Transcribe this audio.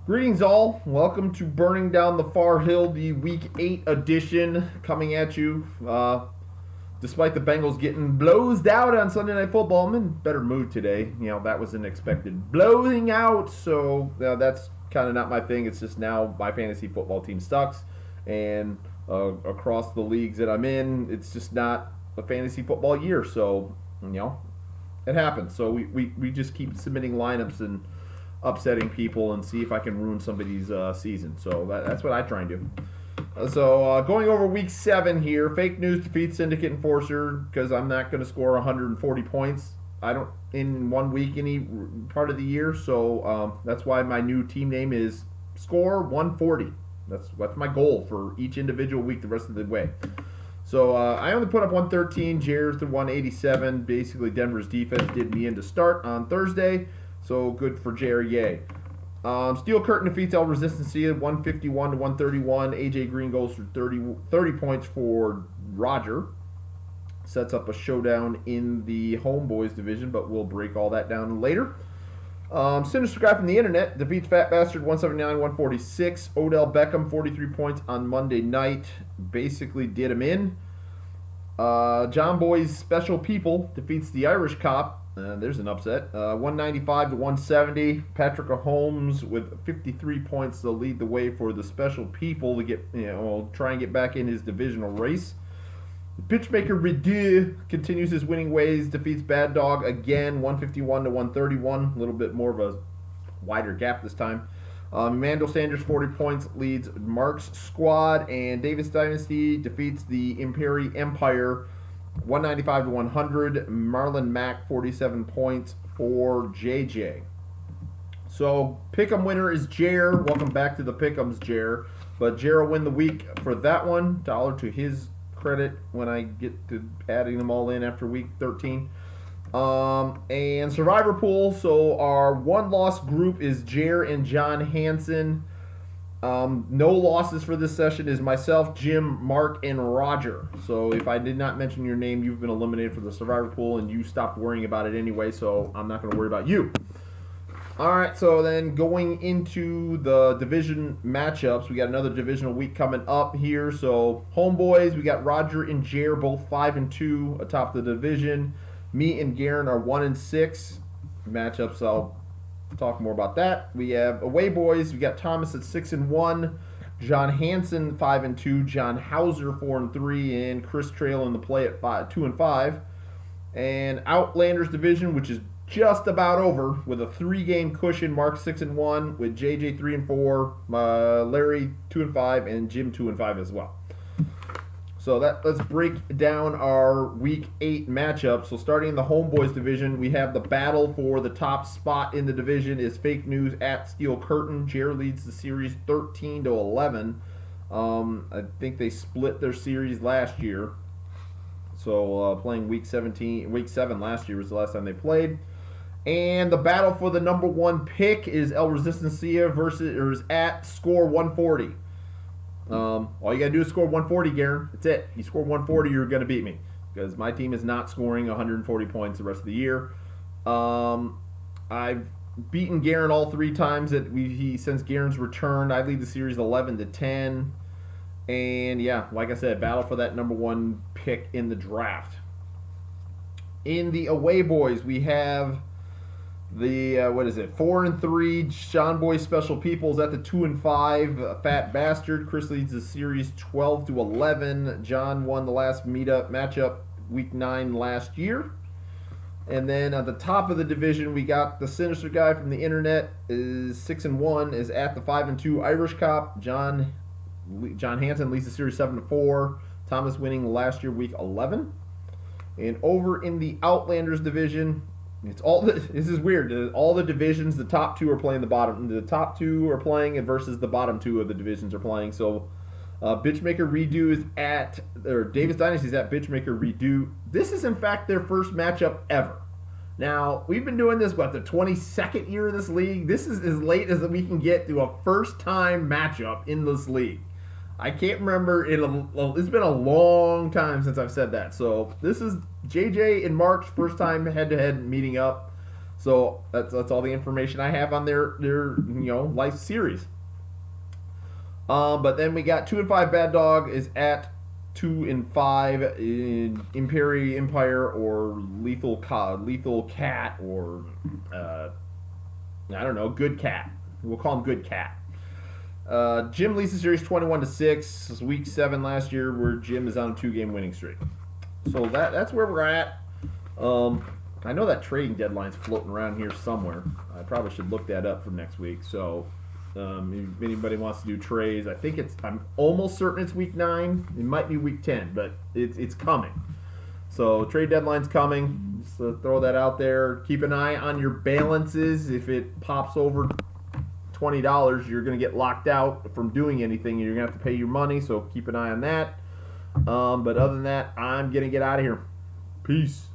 Greetings, all. Welcome to Burning Down the Far Hill, the Week 8 edition, coming at you. Despite the Bengals getting blowed out on Sunday Night Football, I'm in better mood today. That was an expected blowing out, so that's kind of not my thing. It's just now my fantasy football team sucks, and across the leagues that I'm in, it's just not a fantasy football year, so, it happens. So we just keep submitting lineups and upsetting people and see if I can ruin somebody's season. So that's what I try and do. So going over week 7 here, fake news defeats Syndicate Enforcer because I'm not going to score 140 points. I don't in 1 week any part of the year. So that's why my new team name is Score 140. That's my goal for each individual week the rest of the way. So I only put up 113. Jared through 187. Basically, Denver's defense did me in to start on Thursday. So good for Jerry, yay. Steel Curtain defeats El Resistencia 151 to 131. AJ Green goes for 30 points for Roger. Sets up a showdown in the Homeboys division, but we'll break all that down later. Sinister Guy from the Internet defeats Fat Bastard 179-146. Odell Beckham 43 points on Monday night. Basically did him in. John Boy's Special People defeats the Irish Cop. There's an upset. 195 to 170. Patrick Mahomes with 53 points to lead the way for the Special People to get, try and get back in his divisional race. Pitchmaker Rideau continues his winning ways, defeats Bad Dog again, 151 to 131. A little bit more of a wider gap this time. Emmanuel Sanders, 40 points, leads Mark's squad, and Davis Dynasty defeats the Imperi Empire 195 to 100. Marlon Mack, 47 points for JJ. So, Pick'em winner is Jer. Welcome back to the Pick'ems, Jer. But Jer will win the week for that one. $1 to his credit when I get to adding them all in after week 13. And Survivor Pool. So, our one-loss group is Jer and John Hansen. No losses for this session is myself, Jim, Mark, and Roger. So if I did not mention your name, you've been eliminated for the Survivor Pool, and you stopped worrying about it anyway, so I'm not going to worry about you. Alright, so then going into the division matchups, we got another divisional week coming up here. So Homeboys, we got Roger and Jer, both 5-2 atop the division. Me and Garen are 1-6. Matchups, I'll talk more about that. We have Away Boys. We got Thomas at 6-1, John Hansen 5-2, John Hauser 4-3, and Chris Trail in the play at 2-5. And Outlanders division, which is just about over with a 3-game cushion. Mark 6-1 with JJ 3-4, Larry 2-5, and Jim 2-5 as well. So let's break down our Week 8 matchup. So starting in the Homeboys division, we have the battle for the top spot in the division is Fake News at Steel Curtain. Jared leads the series 13-11. I think they split their series last year. So playing Week 7 last year was the last time they played. And the battle for the number 1 pick is El Resistencia versus at Score 140. All you gotta do is score 140, Garen. That's it. You score 140, you're gonna beat me because my team is not scoring 140 points the rest of the year. I've beaten Garen all 3 times that since Garen's return. I lead the series 11-10, and yeah, like I said, battle for that number 1 pick in the draft. In the Away Boys, we have the 4-3 Sean Boy Special Peoples at the 2-5 Fat Bastard. Chris leads the series 12-11. John won the last matchup week 9 last year. And then at the top of the division, we got the Sinister Guy from the Internet is 6-1, is at the 5-2 Irish Cop. John Hansen leads the series 7-4. Thomas winning last year week 11. And over in the Outlanders division, this is weird. All the divisions, the top 2 are playing the bottom. The top 2 are playing versus the bottom 2 of the divisions are playing. So, Bitchmaker Redo is Davis Dynasty is at Bitchmaker Redo. This is in fact their first matchup ever. Now we've been doing this the 22nd year of this league. This is as late as we can get to a first time matchup in this league. I can't remember. It's been a long time since I've said that. So this is JJ and Mark's first time head-to-head meeting up. So that's all the information I have on their life series. But then we got 2-5 Bad Dog is at 2-5 in Empire or Lethal Cat or I don't know, Good Cat. We'll call him Good Cat. Jim leads the series 21-6. It's week 7 last year where Jim is on a 2-game winning streak. So that's where we're at. I know that trading deadline's floating around here somewhere. I probably should look that up for next week. So if anybody wants to do trades, I'm almost certain it's week 9. It might be week 10, but it's coming. So trade deadline's coming. Just throw that out there. Keep an eye on your balances. If it pops over $20, you're going to get locked out from doing anything. You're going to have to pay your money, so keep an eye on that. But other than that, I'm going to get out of here. Peace.